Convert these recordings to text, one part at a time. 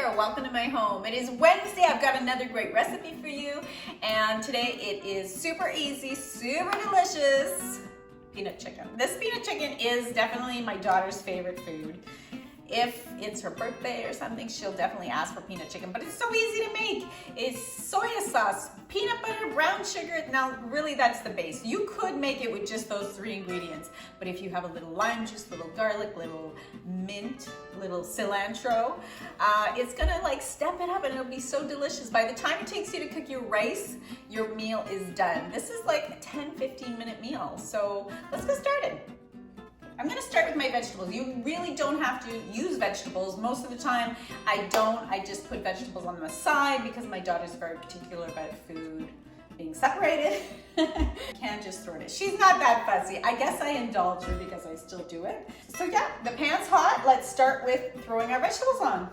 Flavor. Welcome to my home. It is Wednesday. I've got another great recipe for you. And today it is super easy, super delicious peanut chicken. This peanut chicken is definitely my daughter's favorite food. If it's her birthday or something, she'll definitely ask for peanut chicken, but it's so easy to make. It's soy sauce, peanut butter, brown sugar. Now, really, that's the base. You could make it with just those three ingredients, but if you have a little lime juice, little garlic, little mint, little cilantro, it's gonna like step it up and it'll be so delicious. By the time it takes you to cook your rice, your meal is done. This is like a 10-15 minute meal, so let's get started. I'm gonna start with my vegetables. You really don't have to use vegetables. Most of the time, I don't. I just put vegetables on the side because my daughter's very particular about food being separated. Can't just throw it in. She's not that fussy. I guess I indulge her because I still do it. So yeah, the pan's hot. Let's start with throwing our vegetables on.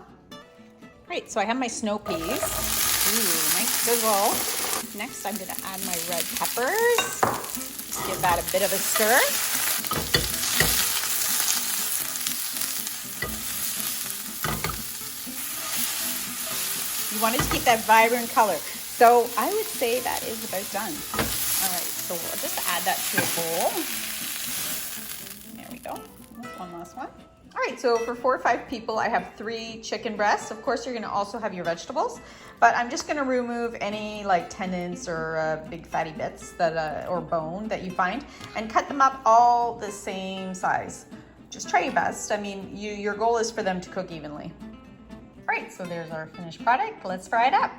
Great, so I have my snow peas. Ooh, nice sizzle. Next, I'm gonna add my red peppers. Just give that a bit of a stir. You want it to keep that vibrant color. So I would say that is about done. All right, so we'll just add that to a bowl. There we go. One last one. All right, so for 4 or 5 people, I have 3 chicken breasts. Of course, you're gonna also have your vegetables, but I'm just gonna remove any like tendons or big fatty bits that or bone that you find and cut them up all the same size. Just try your best. I mean, your goal is for them to cook evenly. All right, so there's our finished product. Let's fry it up.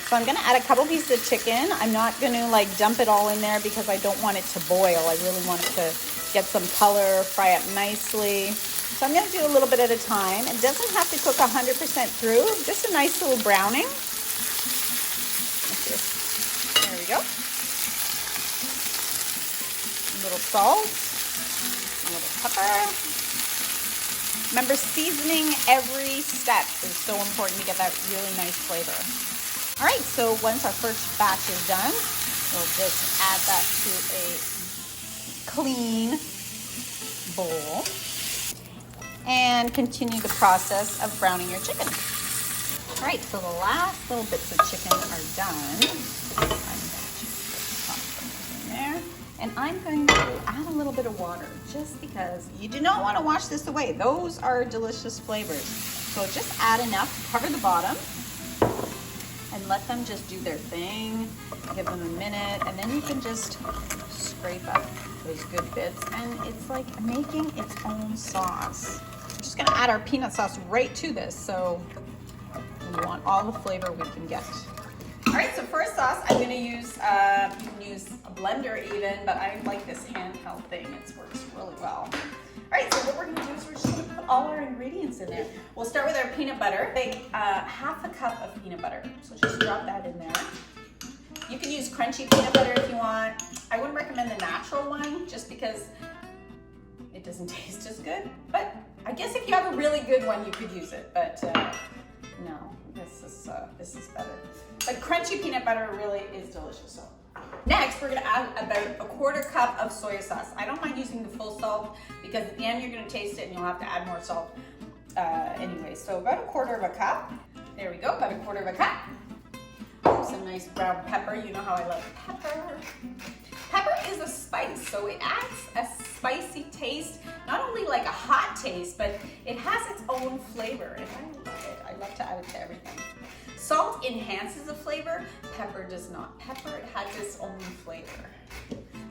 So I'm gonna add a couple pieces of chicken. I'm not gonna like dump it all in there because I don't want it to boil. I really want it to get some color, fry up nicely. So I'm gonna do a little bit at a time. It doesn't have to cook 100% through, just a nice little browning. There we go. A little salt, a little pepper. Remember, seasoning every step is so important to get that really nice flavor. All right, so once our first batch is done, we'll just add that to a clean bowl and continue the process of browning your chicken. All right, so the last little bits of chicken are done. I'm just put some in there. And I'm going to add a little bit of water just because you do not want to wash this away. Those are delicious flavors. So just add enough to cover the bottom and let them just do their thing. Give them a minute and then you can just scrape up those good bits and it's like making its own sauce. I'm just gonna add our peanut sauce right to this so we want all the flavor we can get. All right, so for a sauce, I'm gonna use, you can use a blender even, but I like this handheld thing. It works really well. All right, so what we're gonna do is we're just gonna put all our ingredients in there. We'll start with our peanut butter. Take half a cup of peanut butter. So just drop that in there. You can use crunchy peanut butter if you want. I wouldn't recommend the natural one just because it doesn't taste as good. But I guess if you have a really good one, you could use it. But no, this is better. But crunchy peanut butter really is delicious. So next, we're gonna add about a 1/4 cup of soy sauce. I don't mind using the full salt because at the end you're gonna taste it and you'll have to add more salt anyway. So about a 1/4 cup. There we go, about a 1/4 cup. Some nice brown pepper. You know how I love pepper. Pepper is a spice, so it adds a spicy taste, not only like a hot taste, but it has its own flavor, and I love it. I love to add it to everything. Salt enhances the flavor, pepper does not. Pepper, it has its own flavor.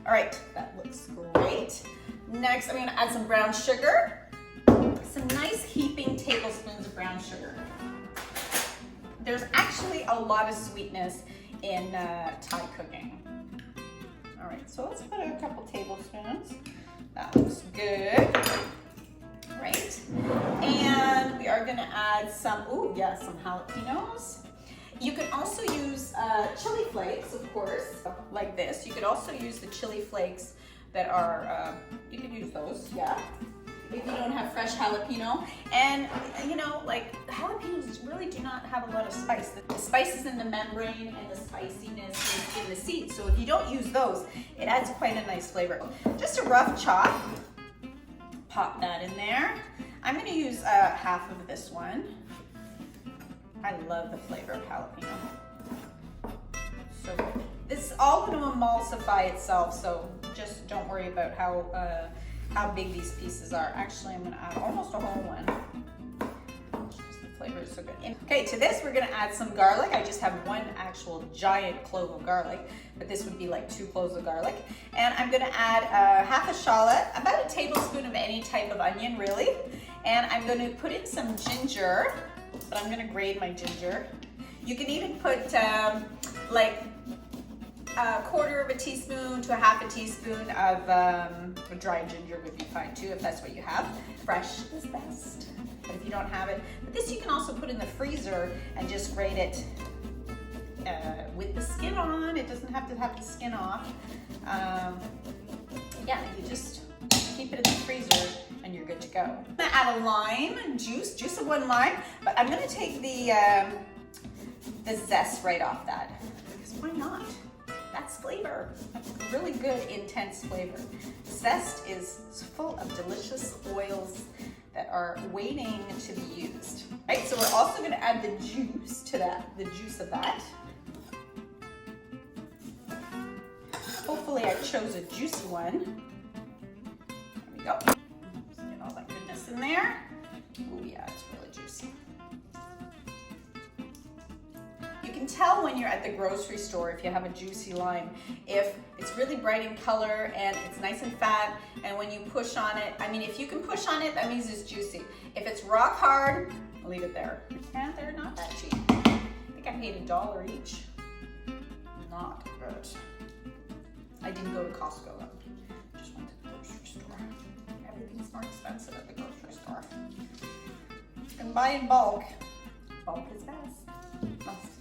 All right, that looks great. Next, I'm gonna add some brown sugar, some nice heaping tablespoons of brown sugar. There's actually a lot of sweetness in Thai cooking. All right, so let's put a couple tablespoons. That looks good. Right, and we are gonna add some, some jalapenos. You can also use chili flakes, of course, like this. You could also use the chili flakes that are, you could use those, yeah. If you don't have fresh jalapeno. And you know, like jalapenos really do not have a lot of spice. The spice is in the membrane and the spiciness is in the seeds. So if you don't use those, it adds quite a nice flavor. Just a rough chop. pop that in there. I'm going to use half of this one. I love the flavor of jalapeno. So good. This is all going to emulsify itself, so just don't worry about how big these pieces are. Actually, I'm going to add almost a whole one. The flavor is so good. Okay, to this we're going to add some garlic. I just have one actual giant clove of garlic, but this would be like 2 cloves of garlic. And I'm going to add half a shallot, about a tablespoon of any type of onion, really. And I'm going to put in some ginger, but I'm going to grate my ginger. You can even put like a quarter of a teaspoon to a half a teaspoon of dried ginger would be fine too, if that's what you have. Fresh is best, but if you don't have it. But this you can also put in the freezer and just grate it with the skin on. It doesn't have to have the skin off. Yeah, you just keep it in the freezer and you're good to go. I'm gonna add a lime juice of 1 lime, but I'm gonna take the zest right off that, because why not? That's flavor. That's really good, intense flavor. Zest is full of delicious oils that are waiting to be used. Right, so we're also gonna add the juice to that, the juice of that. Hopefully I chose a juicy one. There we go. Just get all that goodness in there. Oh yeah, it's really juicy. You can tell when you're at the grocery store if you have a juicy lime, if it's really bright in color and it's nice and fat, and when you push on it, I mean, if you can push on it, that means it's juicy. If it's rock hard, leave it there. And they're not that cheap. I think I paid $1 each. Not good. I didn't go to Costco though. I just went to the grocery store. Everything's more expensive at the grocery store. You can buy in bulk. Bulk is best.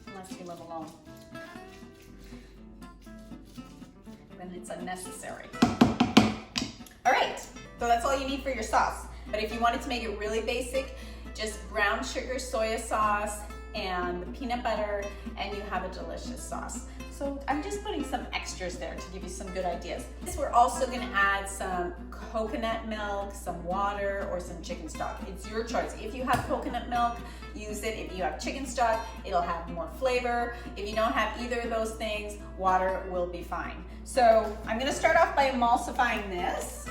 Unless you live alone. Then it's unnecessary. All right, so that's all you need for your sauce. But if you wanted to make it really basic, just brown sugar soya sauce and the peanut butter, and you have a delicious sauce. So I'm just putting some extras there to give you some good ideas. We're also gonna add some coconut milk, some water, or some chicken stock. It's your choice. If you have coconut milk, use it. If you have chicken stock, it'll have more flavor. If you don't have either of those things, water will be fine. So I'm gonna start off by emulsifying this.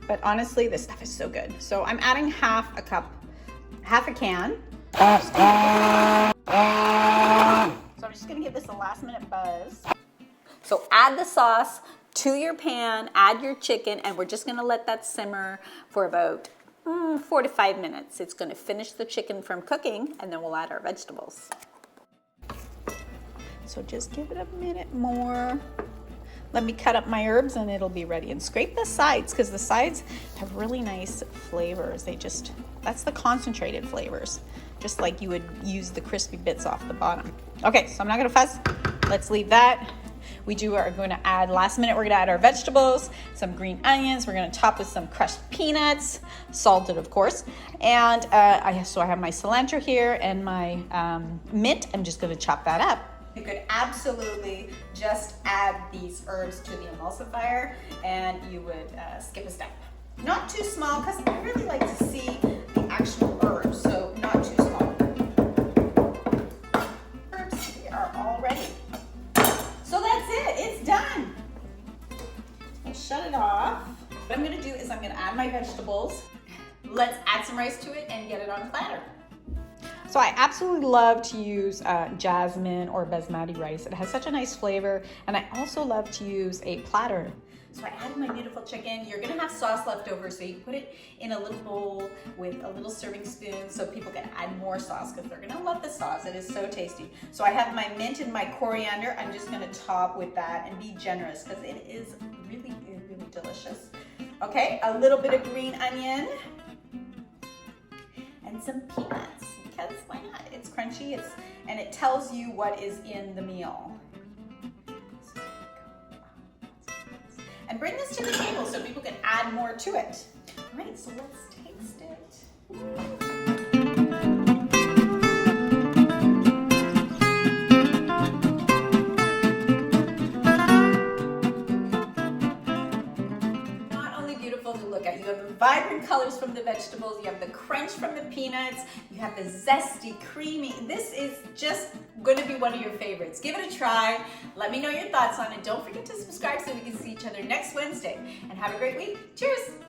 But honestly, this stuff is so good. So I'm adding half a can. So I'm just gonna give this a last minute buzz. So add the sauce to your pan, add your chicken, and we're just gonna let that simmer for about 4 to 5 minutes. It's gonna finish the chicken from cooking, and then we'll add our vegetables. So just give it a minute more. Let me cut up my herbs and it'll be ready. And scrape the sides, because the sides have really nice flavors. That's the concentrated flavors, just like you would use the crispy bits off the bottom. Okay, so I'm not gonna fuss. Let's leave that. Are going to add, last minute, we're gonna add our vegetables, some green onions. We're gonna top with some crushed peanuts, salted of course. And I have my cilantro here and my mint. I'm just gonna chop that up. You could absolutely just add these herbs to the emulsifier and you would skip a step. Not too small, because I really like to see the actual herbs, so not too small. Herbs, we are all ready. So that's it, it's done. I'll shut it off. What I'm gonna do is I'm gonna add my vegetables. Let's add some rice to it and get it on a platter. So I absolutely love to use jasmine or basmati rice. It has such a nice flavor, and I also love to use a platter. So I added my beautiful chicken. You're gonna have sauce left over, so you can put it in a little bowl with a little serving spoon so people can add more sauce, because they're gonna love the sauce. It is so tasty. So I have my mint and my coriander. I'm just gonna top with that and be generous, because it is really, really delicious. Okay, a little bit of green onion and some peanuts. Because why not? It's crunchy, and it tells you what is in the meal. So there you go. And bring this to the table so people can add more to it. All right, so let's taste it. vibrant colors from the vegetables, you have the crunch from the peanuts, you have the zesty, creamy. This is just going to be one of your favorites. Give it a try. Let me know your thoughts on it. Don't forget to subscribe so we can see each other next Wednesday. And have a great week. Cheers!